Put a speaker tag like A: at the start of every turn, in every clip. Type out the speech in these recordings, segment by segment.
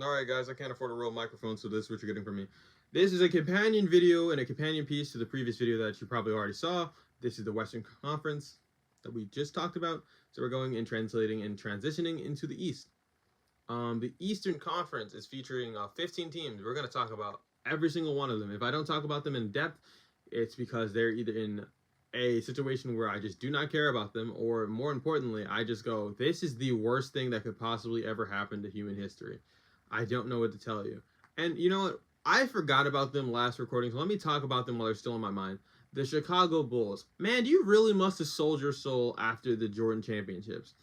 A: Alright guys, I can't afford a real microphone, so this is what you're getting from me. This is a companion video and a companion piece to the previous video that you probably already saw. This is the Western Conference that we just talked about. So we're going and translating and transitioning into the East. The Eastern Conference is featuring 15 teams. We're going to talk about every single one of them. If I don't talk about them in depth, it's because they're either in a situation where I just do not care about them, or more importantly, I just go, this is the worst thing that could possibly ever happen to human history. I don't know what to tell you. And you know what? I forgot about them last recording, so let me talk about them while they're still in my mind. The Chicago Bulls. Man, you really must have sold your soul after the Jordan championships.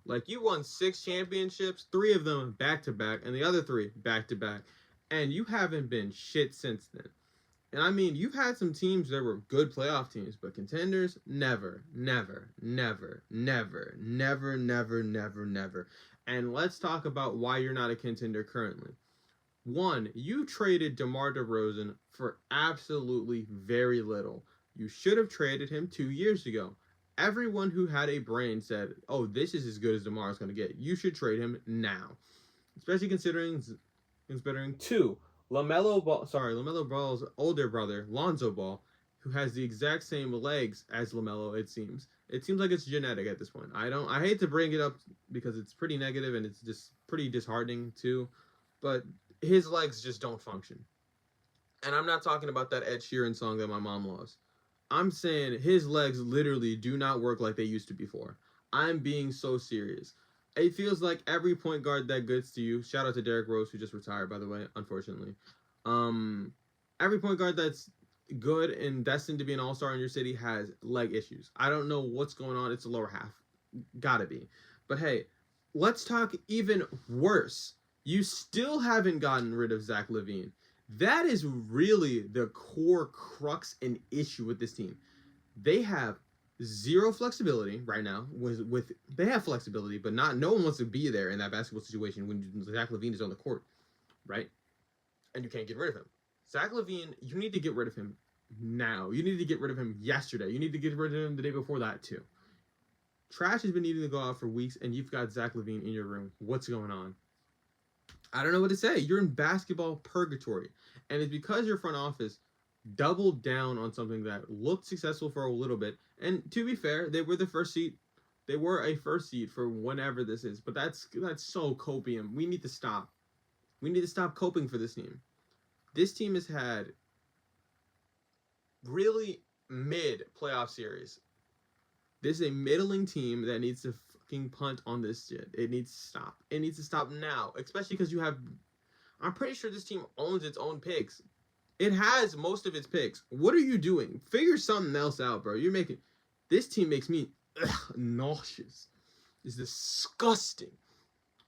A: Like, you won 6 championships, 3 of them back to back, and the other 3 back to back. And you haven't been shit since then. And I mean, you've had some teams that were good playoff teams, but contenders, never, never, never, never, never, never, never, never. And let's talk about why you're not a contender currently. 1, you traded DeMar DeRozan for absolutely very little. You should have traded him 2 years ago. Everyone who had a brain said, oh, this is as good as DeMar is going to get. You should trade him now. Especially considering 2, LaMelo Ball's older brother, Lonzo Ball, who has the exact same legs as LaMelo, it seems. It seems like it's genetic at this point. I hate to bring it up because it's pretty negative and it's just pretty disheartening too, but his legs just don't function. And I'm not talking about that Ed Sheeran song that my mom loves. I'm saying his legs literally do not work like they used to before. I'm being so serious. It feels like every point guard that gets to you, shout out to Derrick Rose, who just retired, by the way, unfortunately. Every point guard that's good and destined to be an all-star in your city has leg issues. I don't know what's going on. It's the lower half. Gotta be. But hey, let's talk even worse. You still haven't gotten rid of Zach LaVine. That is really the core crux and issue with this team. They have zero flexibility right now. They have flexibility, but no one wants to be there in that basketball situation when Zach LaVine is on the court, right? And you can't get rid of him. Zach LaVine, you need to get rid of him now. You need to get rid of him yesterday. You need to get rid of him the day before that too. Trash has been needing to go out for weeks, and you've got Zach LaVine in your room. What's going on? I don't know what to say. You're in basketball purgatory. And it's because your front office doubled down on something that looked successful for a little bit. And to be fair, they were the first seed. They were a first seed for whenever this is. But that's so copium. We need to stop. We need to stop coping for this team. This team has had really mid playoff series. This is a middling team that needs to fucking punt on this shit. It needs to stop. It needs to stop now. Especially because you have... I'm pretty sure this team owns its own picks. It has most of its picks. What are you doing? Figure something else out, bro. You're making... This team makes me nauseous. It's disgusting.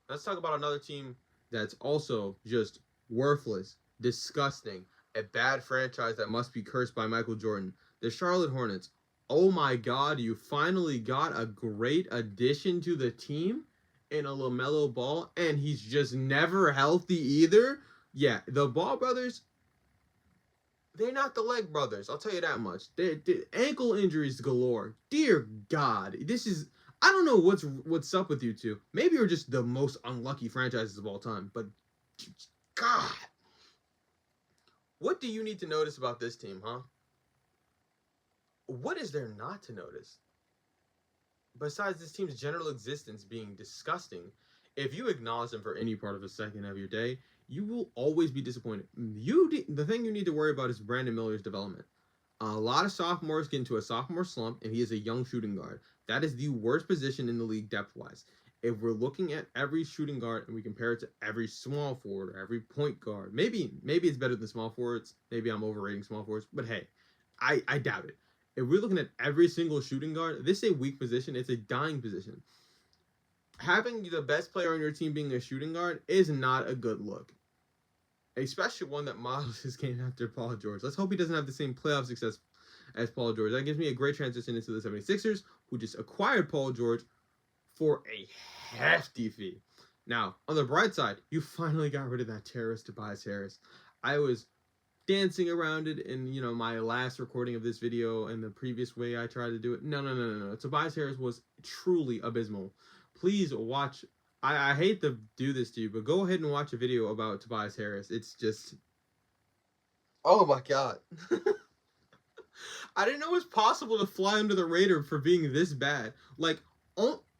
A: Let's talk about another team that's also just worthless, disgusting, a bad franchise that must be cursed by Michael Jordan. The Charlotte Hornets. Oh my God, you finally got a great addition to the team in a LaMelo Ball, and he's just never healthy either. Yeah, the Ball brothers, they're not the leg brothers, I'll tell you that much. They're ankle injuries galore. Dear God, this is... I don't know what's up with you two. Maybe you're just the most unlucky franchises of all time, but God, what do you need to notice about this team, huh? What is there not to notice? Besides this team's general existence being disgusting, if you acknowledge them for any part of a second of your day, you will always be disappointed. The thing you need to worry about is Brandon Miller's development. A lot of sophomores get into a sophomore slump, and he is a young shooting guard. That is the worst position in the league depth-wise. If we're looking at every shooting guard and we compare it to every small forward or every point guard, maybe it's better than small forwards. Maybe I'm overrating small forwards, but hey, I doubt it. If we're looking at every single shooting guard, this is a weak position. It's a dying position. Having the best player on your team being a shooting guard is not a good look. Especially one that models his game after Paul George. Let's hope he doesn't have the same playoff success as Paul George. That gives me a great transition into the 76ers, who just acquired Paul George for a hefty fee. Now, on the bright side, you finally got rid of that terrorist Tobias Harris. I was dancing around it in, my last recording of this video and the previous way I tried to do it. No. Tobias Harris was truly abysmal. Please watch I hate to do this to you, but go ahead and watch a video about Tobias Harris. It's just, oh my god. I didn't know it was possible to fly under the radar for being this bad. Like,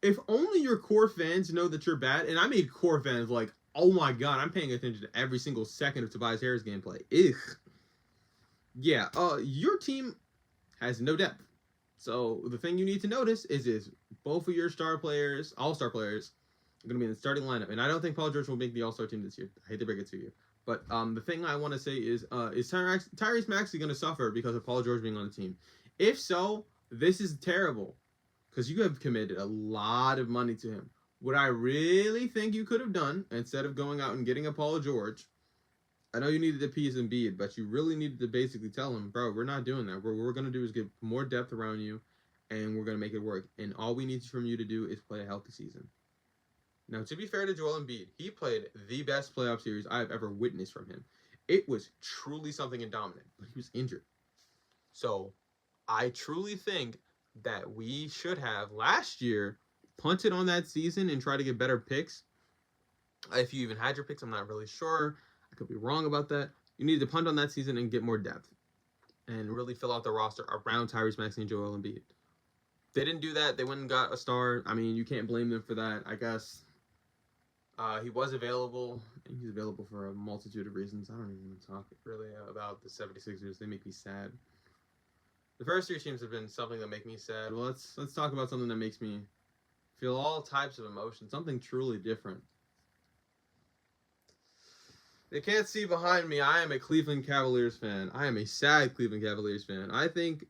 A: if only your core fans know that you're bad, and I made core fans like, oh my god, I'm paying attention to every single second of Tobias Harris gameplay. Ugh. Yeah, your team has no depth. So the thing you need to notice is both of your star players, all-star players, are going to be in the starting lineup. And I don't think Paul George will make the all-star team this year. I hate to break it to you. But the thing I want to say is Tyrese Maxey going to suffer because of Paul George being on the team? If so, this is terrible because you have committed a lot of money to him. What I really think you could have done, instead of going out and getting a Paul George, I know you needed to appease Embiid, but you really needed to basically tell him, bro, we're not doing that. What we're going to do is get more depth around you, and we're going to make it work. And all we need from you to do is play a healthy season. Now, to be fair to Joel Embiid, he played the best playoff series I've ever witnessed from him. It was truly something dominant, but he was injured. So, I truly think that we should have, last year, punted on that season and try to get better picks. If you even had your picks, I'm not really sure. I could be wrong about that. You need to punt on that season and get more depth and really fill out the roster around Tyrese Maxey and Joel Embiid. They didn't do that. They went and got a star. I mean, you can't blame them for that, I guess. He was available. He's available for a multitude of reasons. I don't even want to talk really about the 76ers. They make me sad. The first three teams have been something that make me sad. Well, let's talk about something that makes me feel all types of emotions. Something truly different. They can't see behind me. I am a Cleveland Cavaliers fan. I am a sad Cleveland Cavaliers fan. I think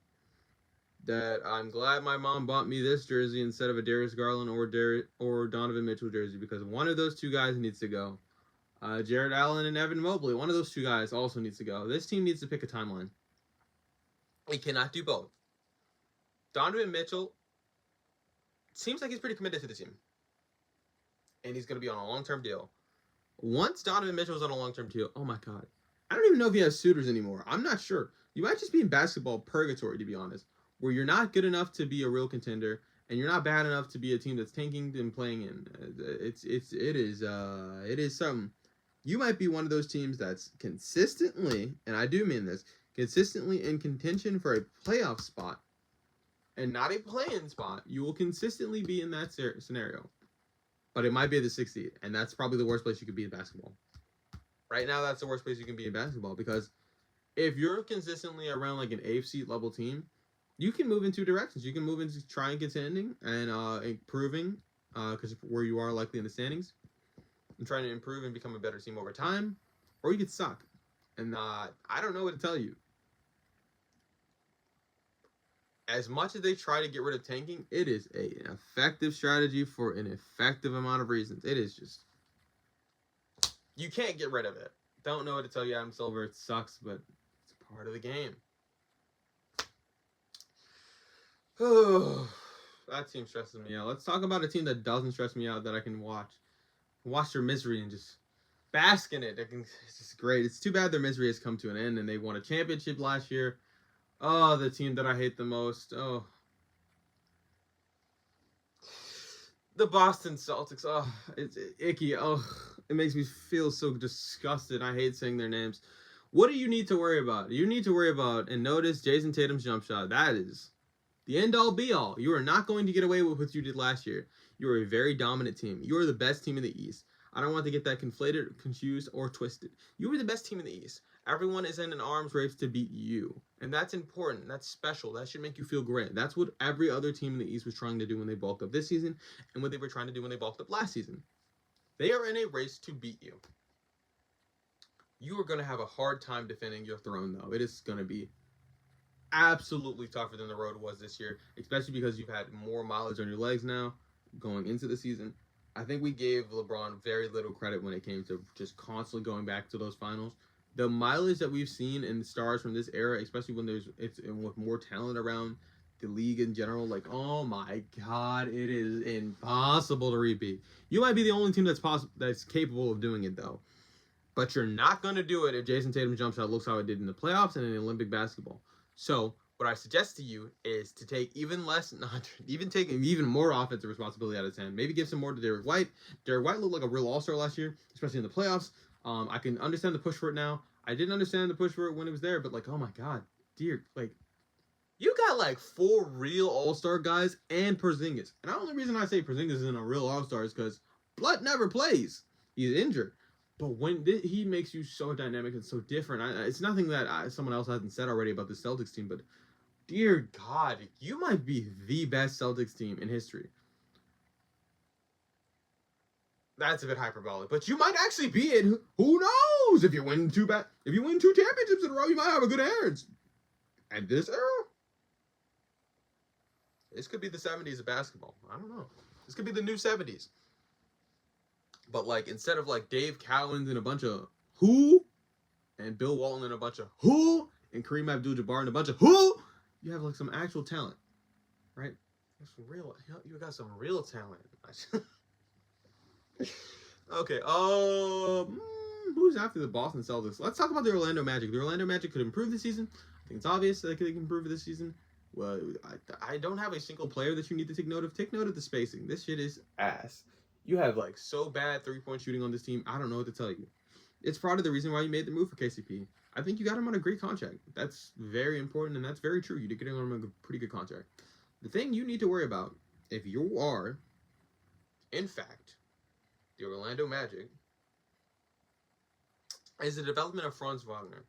A: that I'm glad my mom bought me this jersey instead of a Darius Garland or Donovan Mitchell jersey, because one of those two guys needs to go. Jared Allen and Evan Mobley, one of those two guys also needs to go. This team needs to pick a timeline. He cannot do both. Donovan Mitchell seems like he's pretty committed to the team, and he's going to be on a long-term deal. Once Donovan Mitchell's on a long-term deal, oh my god, I don't even know if he has suitors anymore. I'm not sure. You might just be in basketball purgatory, to be honest, where you're not good enough to be a real contender, and you're not bad enough to be a team that's tanking and playing in. It is something. You might be one of those teams that's consistently, and I do mean this, consistently in contention for a playoff spot, and not a play-in spot. You will consistently be in that scenario, but it might be the 6th seed, and that's probably the worst place you could be in basketball. Right now, that's the worst place you can be in basketball, because if you're consistently around like an 8th seed level team, you can move in two directions. You can move into trying contending and improving, because where you are likely in the standings, and trying to improve and become a better team over time, or you could suck. And I don't know what to tell you. As much as they try to get rid of tanking, it is an effective strategy for an effective amount of reasons. It is just, you can't get rid of it. Don't know what to tell you, Adam Silver. It sucks, but it's part of the game. That team stresses me out. Let's talk about a team that doesn't stress me out, that I can watch their misery and just bask in it. It's just great. It's too bad their misery has come to an end, and they won a championship last year. Oh, the team that I hate the most. Oh, the Boston Celtics. Oh, it's icky. Oh, it makes me feel so disgusted. I hate saying their names. What do you need to worry about? You need to worry about and notice Jason Tatum's jump shot. That is the end-all, be-all. You are not going to get away with what you did last year. You are a very dominant team. You are the best team in the East. I don't want to get that conflated, confused, or twisted. You are the best team in the East. Everyone is in an arms race to beat you. And that's important. That's special. That should make you feel great. That's what every other team in the East was trying to do when they bulked up this season, and what they were trying to do when they bulked up last season. They are in a race to beat you. You are going to have a hard time defending your throne, though. It is going to be absolutely tougher than the road was this year, especially because you've had more mileage on your legs now going into the season. I think we gave LeBron very little credit when it came to just constantly going back to those finals. The mileage that we've seen in the stars from this era, especially when it's with more talent around the league in general, like, oh my god, it is impossible to repeat. You might be the only team that's capable of doing it, though. But you're not going to do it if Jason Tatum's jump shot looks how it did in the playoffs and in Olympic basketball. So, What I suggest to you is to take even less, not even take even more offensive responsibility out of his hand. Maybe give some more to Derek White. Derek White looked like a real all-star last year, especially in the playoffs. I can understand the push for it now. I didn't understand the push for it when it was there, but like, oh my god, dear, like, you got like 4 real all-star guys and Porzingis. And the only reason I say Porzingis isn't a real all-star is because Blut never plays. He's injured. But when he makes you so dynamic and so different, it's nothing that someone else hasn't said already about the Celtics team, but dear God, you might be the best Celtics team in history. That's a bit hyperbolic, but you might actually be it. Who knows? If you win 2 championships in a row, you might have a good hands. And this era, this could be the 70s of basketball. I don't know. This could be the new 70s. But like, instead of like Dave Cowens and a bunch of who, and Bill Walton and a bunch of who, and Kareem Abdul-Jabbar and a bunch of who, you have like some actual talent, right? Some real, you got some real talent. Okay, who's after the Boston Celtics? Let's talk about the Orlando Magic. The Orlando Magic could improve this season. I think it's obvious that they can improve this season. Well, I don't have a single player that you need to take note of. Take note of the spacing. This shit is ass. You have like so bad 3-point shooting on this team. I don't know what to tell you. It's part of the reason why you made the move for KCP. I think you got him on a great contract. That's very important, and that's very true. You did get him on a pretty good contract. The thing you need to worry about, if you are, in fact, the Orlando Magic, is the development of Franz Wagner.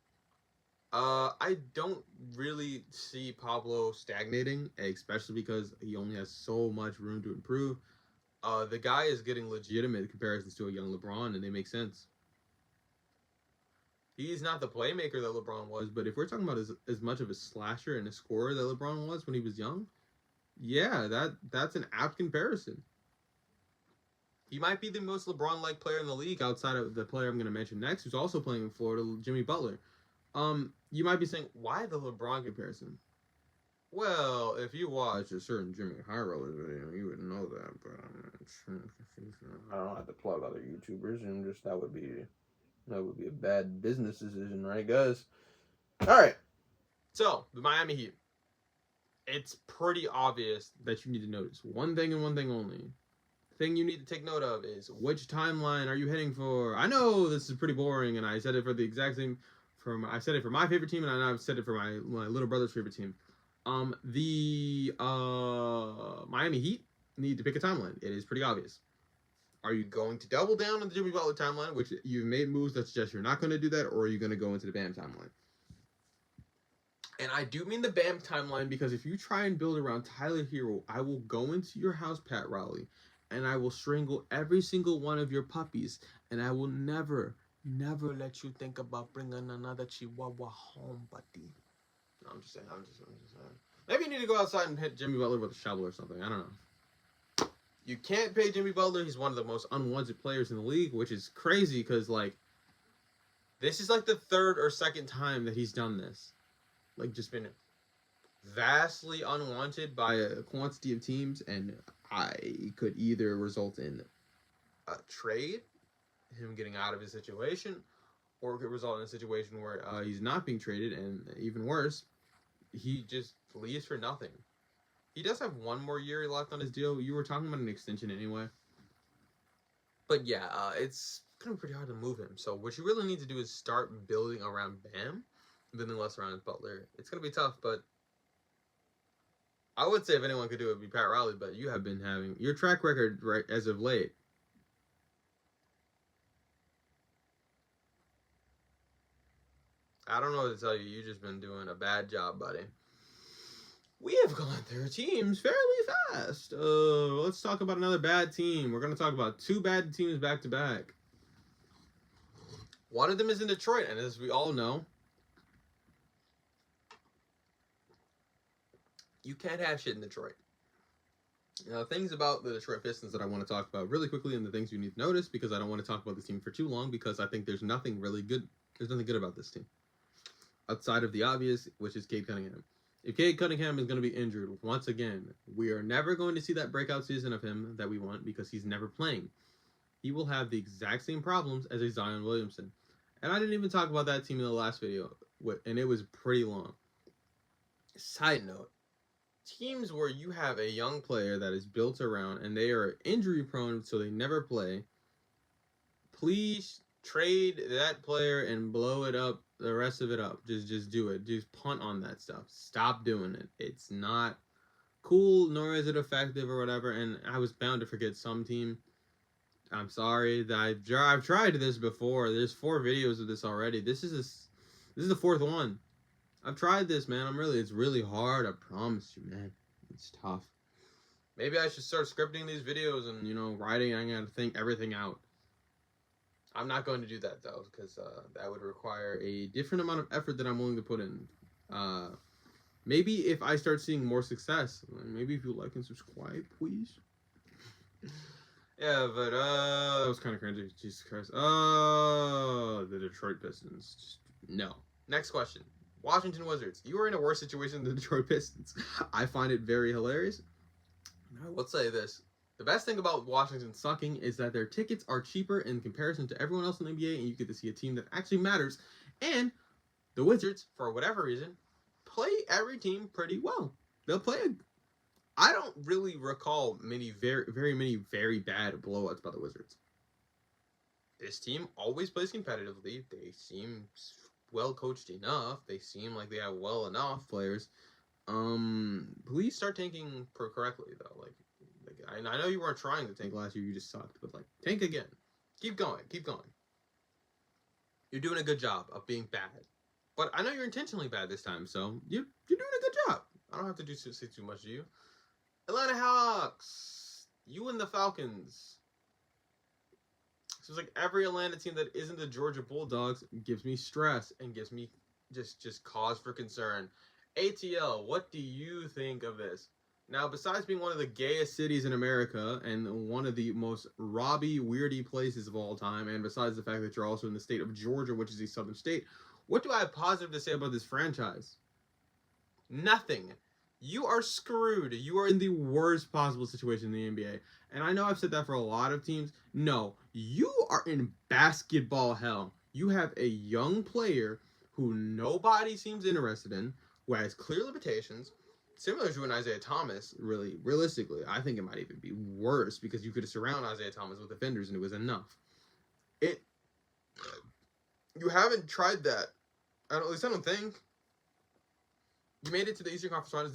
A: I don't really see Pablo stagnating, especially because he only has so much room to improve. The guy is getting legitimate comparisons to a young LeBron, and they make sense. He's not the playmaker that LeBron was, but if we're talking about as much of a slasher and a scorer that LeBron was when he was young, yeah, that's an apt comparison. He might be the most LeBron-like player in the league outside of the player I'm going to mention next, who's also playing in Florida, Jimmy Butler. You might be saying, why the LeBron comparison? Well, if you watch a certain Jimmy High-Rollers video, you would know that, but I don't have to plug other YouTubers, and just that would be a bad business decision, right, guys? All right. So, the Miami Heat. It's pretty obvious that you need to notice one thing and one thing only. The thing you need to take note of is, which timeline are you heading for? I know this is pretty boring, and I said it for the exact same. I said it for my favorite team, and I've said it for my little brother's favorite team. The Miami Heat need to pick a timeline. It is pretty obvious. Are you going to double down on the Jimmy Butler timeline, which you've made moves that suggest you're not going to do that, or are you going to go into the Bam timeline? And I do mean the Bam timeline because if you try and build around Tyler Hero, I will go into your house, Pat Riley, and I will strangle every single one of your puppies, and I will never let you think about bringing another Chihuahua home, buddy. No, I'm just saying. Maybe you need to go outside and hit Jimmy Butler with a shovel or something. I don't know. You can't pay Jimmy Butler. He's one of the most unwanted players in the league, which is crazy because, like, this is like the 3rd or 2nd time that he's done this. Like, just been vastly unwanted by a quantity of teams, and I could either result in a trade, him getting out of his situation, or it could result in a situation where he's not being traded, and even worse, he just leaves for nothing. He does have 1 more year left on his deal. You were talking about an extension anyway. But yeah, it's going to be pretty hard to move him. So what you really need to do is start building around Bam, building less around Butler. It's going to be tough, but I would say if anyone could do it, it'd be Pat Riley. But you have been having your track record right as of late. I don't know what to tell you. You've just been doing a bad job, buddy. We have gone through teams fairly fast. Let's talk about another bad team. We're going to talk about 2 bad teams back to back. One of them is in Detroit, and as we all know, you can't have shit in Detroit. Now, things about the Detroit Pistons that I want to talk about really quickly, and the things you need to notice, because I don't want to talk about this team for too long, because I think there's nothing really good. There's nothing good about this team outside of the obvious, which is Cade Cunningham. If Cade Cunningham is going to be injured once again, we are never going to see that breakout season of him that we want because he's never playing. He will have the exact same problems as a Zion Williamson. And I didn't even talk about that team in the last video, and it was pretty long. Side note, teams where you have a young player that is built around and they are injury prone so they never play, please trade that player and blow it up, the rest of it up. Just do it. Just punt on that stuff. Stop doing it. It's not cool, nor is it effective or whatever. And I was bound to forget some team. I'm sorry that I've tried this before. There's 4 videos of this already. This is the 4th one. I've tried this, man. It's really hard. I promise you, man. It's tough. Maybe I should start scripting these videos and, writing. I'm going to think everything out. I'm not going to do that, though, because that would require a different amount of effort that I'm willing to put in. Maybe if I start seeing more success, maybe if you like and subscribe, please. Yeah, but, that was kind of cringy. Jesus Christ. Oh, the Detroit Pistons. Just, no. Next question. Washington Wizards. You are in a worse situation than the Detroit Pistons. I find it very hilarious. I will say this. The best thing about Washington sucking is that their tickets are cheaper in comparison to everyone else in the NBA, and you get to see a team that actually matters. And the Wizards, for whatever reason, play every team pretty well. They'll play I don't really recall very many very bad blowouts by the Wizards. This team always plays competitively. They seem well coached enough. They seem like they have well enough players. Please start tanking correctly though. Like I know you weren't trying to tank last year. You just sucked. But tank again. Keep going. You're doing a good job of being bad. But I know you're intentionally bad this time. So you're doing a good job. I don't have to say too much to you. Atlanta Hawks. You and the Falcons. Seems like every Atlanta team that isn't the Georgia Bulldogs gives me stress and gives me just cause for concern. ATL, what do you think of this? Now, besides being one of the gayest cities in America and one of the most Robbie weirdy places of all time, and besides the fact that you're also in the state of Georgia, which is a southern state, what do I have positive to say about this franchise? Nothing. You are screwed. You are in the worst possible situation in the NBA. And I know I've said that for a lot of teams. No, you are in basketball hell. You have a young player who nobody seems interested in, who has clear limitations, similar to an Isaiah Thomas, really, realistically. I think it might even be worse because you could surround Isaiah Thomas with defenders and it was enough. You haven't tried that. At least I don't think. You made it to the Eastern Conference Finals.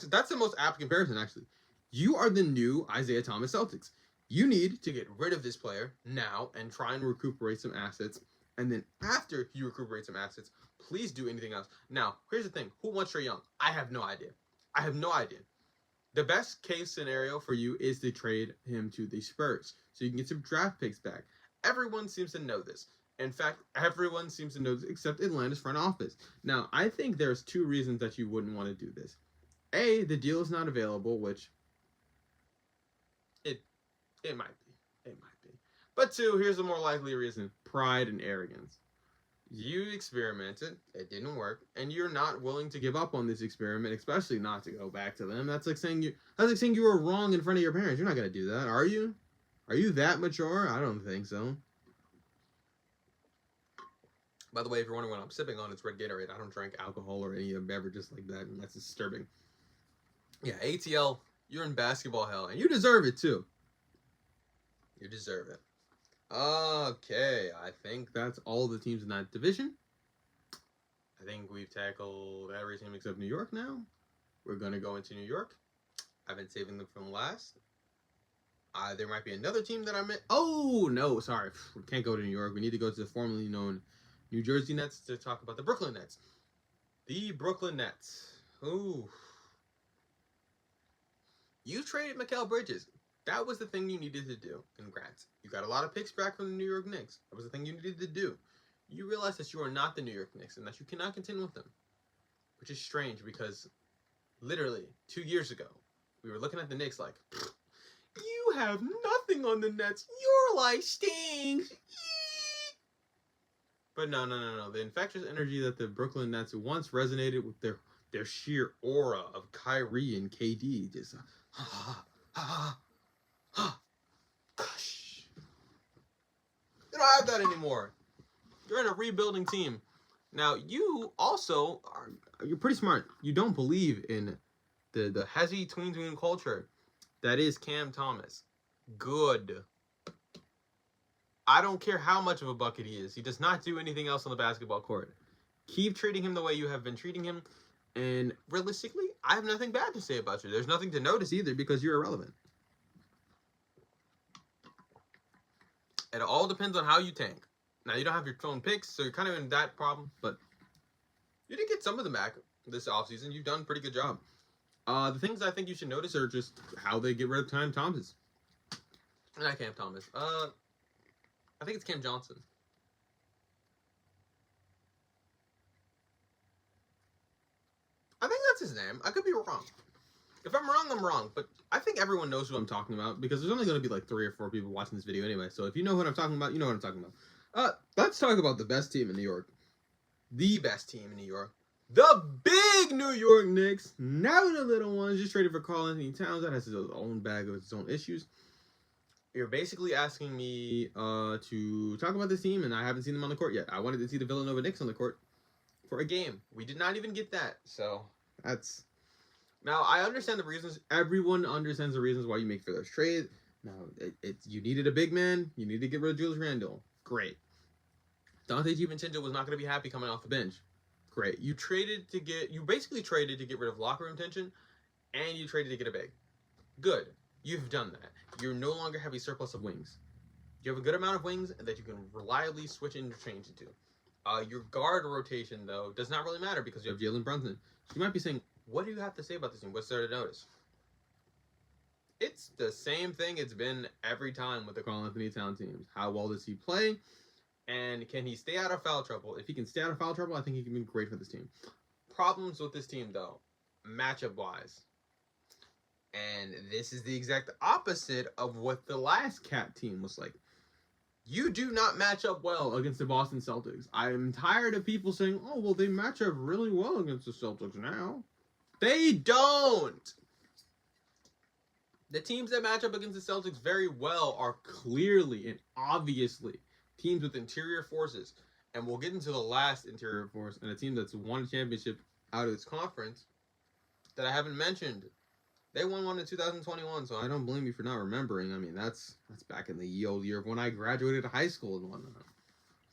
A: That's the most apt comparison, actually. You are the new Isaiah Thomas Celtics. You need to get rid of this player now and try and recuperate some assets. And then after you recuperate some assets, please do anything else. Now, here's the thing. Who wants Trae Young? I have no idea. The best case scenario for you is to trade him to the Spurs so you can get some draft picks back. Everyone seems to know this. In fact, everyone seems to know this except Atlanta's front office. Now, I think there's 2 reasons that you wouldn't want to do this. A, the deal is not available, which it might be. But 2, here's the more likely reason. Pride and arrogance. You experimented, it didn't work, and you're not willing to give up on this experiment, especially not to go back to them. That's like saying you were wrong in front of your parents. You're not going to do that, are you? Are you that mature? I don't think so. By the way, if you're wondering what I'm sipping on, it's red Gatorade. I don't drink alcohol or any beverages like that, and that's disturbing. Yeah, ATL, you're in basketball hell, and you deserve it, too. You deserve it. Okay, I think that's all the teams in that division. I think we've tackled every team except New York now. We're going to go into New York. I've been saving them from last. There might be another team that I meant. Oh, no, sorry. We can't go to New York. We need to go to the formerly known New Jersey Nets to talk about the Brooklyn Nets. The Brooklyn Nets. Ooh. You traded Mikal Bridges. That was the thing you needed to do. Congrats. You got a lot of picks back from the New York Knicks. That was the thing you needed to do. You realize that you are not the New York Knicks and that you cannot contend with them. Which is strange because literally 2 years ago, we were looking at the Knicks like, you have nothing on the Nets. Your life stinks. But no. The infectious energy that the Brooklyn Nets once resonated with their sheer aura of Kyrie and KD just gosh. You don't have that anymore. You're in a rebuilding team. Now, you also you're pretty smart. You don't believe in the hezzy tween culture that is Cam Thomas. Good. I don't care how much of a bucket he is. He does not do anything else on the basketball court. Keep treating him the way you have been treating him. And realistically, I have nothing bad to say about you. There's nothing to notice either because you're irrelevant. It all depends on how you tank. Now, you don't have your own picks, so you're kind of in that problem. But you did get some of them back this offseason. You've done a pretty good job. The things I think you should notice are just how they get rid of Cam Thomas. Not Cam Thomas. I think it's Cam Johnson. I think that's his name. I could be wrong. If I'm wrong, I'm wrong. But I think everyone knows who I'm talking about because there's only going to be like 3 or 4 people watching this video anyway. So if you know what I'm talking about, you know what I'm talking about. Let's talk about the best team in New York. The best team in New York. The big New York Knicks. Now the little ones just traded for Karl-Anthony Towns. That has his own bag of its own issues. You're basically asking me to talk about this team, and I haven't seen them on the court yet. I wanted to see the Villanova Knicks on the court for a game. We did not even get that. So that's... Now, I understand the reasons. Everyone understands the reasons why you make for those trades. Now, you needed a big man. You need to get rid of Julius Randle. Great. Dante DiVincenzo was not going to be happy coming off the bench. Great. You basically traded to get rid of locker room tension, and you traded to get a big. Good. You've done that. You no longer have a surplus of wings. You have a good amount of wings that you can reliably switch and interchange into. Your guard rotation, though, does not really matter because you have Jalen Brunson. So you might be saying, what do you have to say about this team? What's there to notice? It's the same thing it's been every time with the Karl-Anthony Towns teams. How well does he play? And can he stay out of foul trouble? If he can stay out of foul trouble, I think he can be great for this team. Problems with this team, though, matchup-wise. And this is the exact opposite of what the last Cat team was like. You do not match up well against the Boston Celtics. I'm tired of people saying, oh, well, they match up really well against the Celtics now. They don't! The teams that match up against the Celtics very well are clearly and obviously teams with interior forces. And we'll get into the last interior force and a team that's won a championship out of this conference that I haven't mentioned. They won one in 2021, so I don't blame you for not remembering. I mean, that's back in the old year of when I graduated high school and whatnot.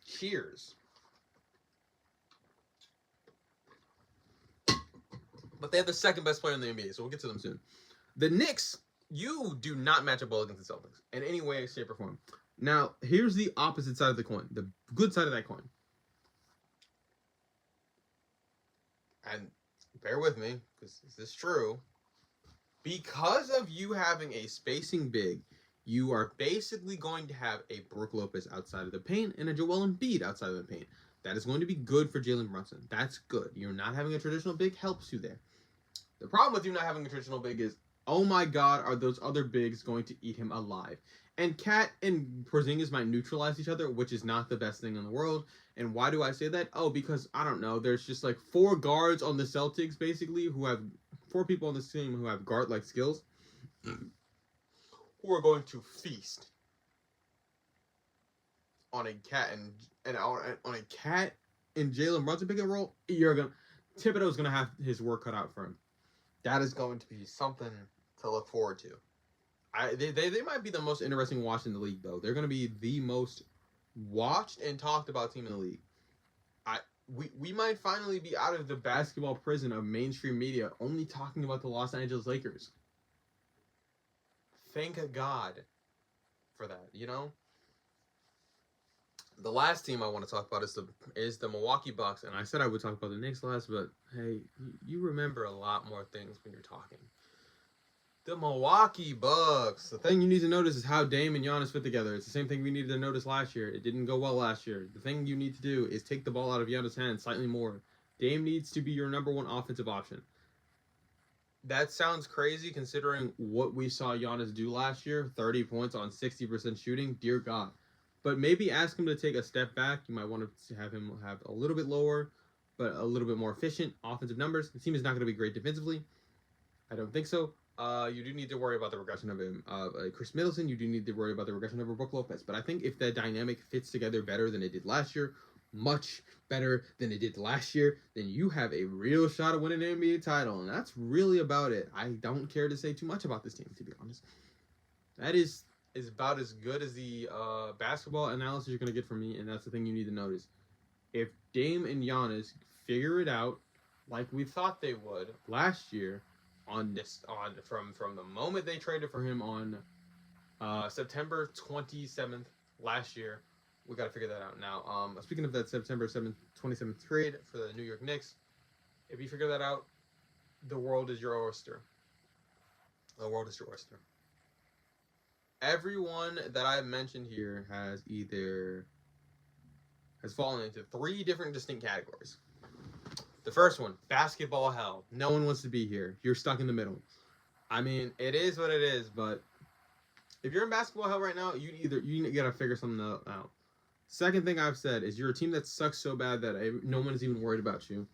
A: Cheers. But they have the second best player in the NBA, so we'll get to them soon. The Knicks, you do not match up well against the Celtics in any way, shape, or form. Now, here's the opposite side of the coin, the good side of that coin. And bear with me, because this is true. Because of you having a spacing big, you are basically going to have a Brook Lopez outside of the paint and a Joel Embiid outside of the paint. That is going to be good for Jalen Brunson. That's good. You're not having a traditional big helps you there. The problem with you not having a traditional big is, oh my God, are those other bigs going to eat him alive? And Cat and Porzingis might neutralize each other, which is not the best thing in the world. And why do I say that? Oh, because, I don't know, there's just like 4 guards on the Celtics, basically, who have 4 people on this team who have guard-like skills, who are going to feast on a Cat and on a Cat and Jalen Brunson pick and roll. Thibodeau's gonna have his work cut out for him. That is going to be something to look forward to. They might be the most interesting watch in the league, though. They're going to be the most watched and talked about team in the league. We might finally be out of the basketball prison of mainstream media only talking about the Los Angeles Lakers. Thank God for that, you know? The last team I want to talk about is the Milwaukee Bucks, and I said I would talk about the Knicks last, but hey, you remember a lot more things when you're talking. The Milwaukee Bucks. The thing you need to notice is how Dame and Giannis fit together. It's the same thing we needed to notice last year. It didn't go well last year. The thing you need to do is take the ball out of Giannis' hands slightly more. Dame needs to be your number 1 offensive option. That sounds crazy considering what we saw Giannis do last year. 30 points on 60% shooting. Dear God. But maybe ask him to take a step back. You might want to have him have a little bit lower, but a little bit more efficient offensive numbers. The team is not going to be great defensively. I don't think so. You do need to worry about the regression of him, Chris Middleton. You do need to worry about the regression of Brook Lopez. But I think if that dynamic fits together better than it did last year, much better than they did last year, then you have a real shot at winning an NBA title. And that's really about it. I don't care to say too much about this team, to be honest. That is about as good as the basketball analysis you're going to get from me, and that's the thing you need to notice. If Dame and Giannis figure it out like we thought they would last year, from the moment they traded for him on September 27th last year, we got to figure that out now. Speaking of that September 27th trade for the New York Knicks, if you figure that out, the world is your oyster. The world is your oyster. Everyone that I've mentioned here has fallen into 3 different distinct categories. The first one, basketball hell. No one wants to be here. You're stuck in the middle. I mean, it is what it is, but if you're in basketball hell right now, you gotta figure something out. Second thing I've said is you're a team that sucks so bad that no one's even worried about you.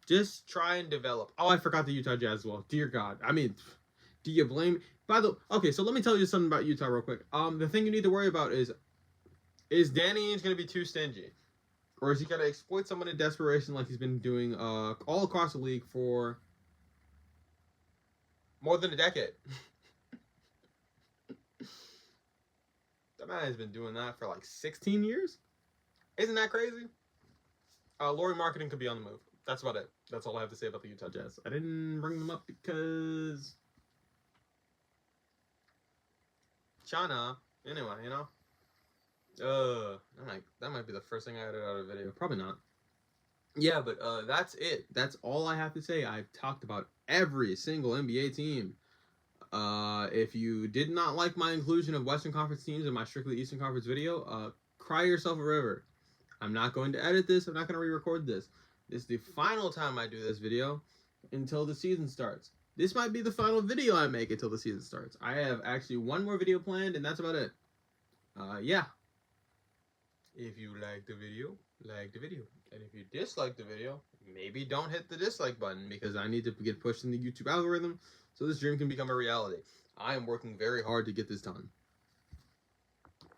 A: Just try and develop. Oh, I forgot the Utah Jazz as well. Dear God. I mean, do you blame... Okay, so let me tell you something about Utah real quick. The thing you need to worry about is Danny Ainge going to be too stingy? Or is he going to exploit someone in desperation like he's been doing all across the league for more than a decade? That man has been doing that for like 16 years? Isn't that crazy? Lauri Markkanen could be on the move. That's about it. That's all I have to say about the Utah Jazz. I didn't bring them up because... China. Anyway, you know? That might be the first thing I edit out of a video. Probably not. Yeah, but that's it. That's all I have to say. I've talked about every single NBA team. If you did not like my inclusion of Western Conference teams in my strictly Eastern Conference video, cry yourself a river. I'm not going to edit this. I'm not going to re-record this. This is the final time I do this video until the season starts. This might be the final video I make until the season starts. I have actually one more video planned, and that's about it. Yeah. If you like the video, like the video. And if you dislike the video, maybe don't hit the dislike button, because I need to get pushed in the YouTube algorithm so this dream can become a reality. I am working very hard to get this done.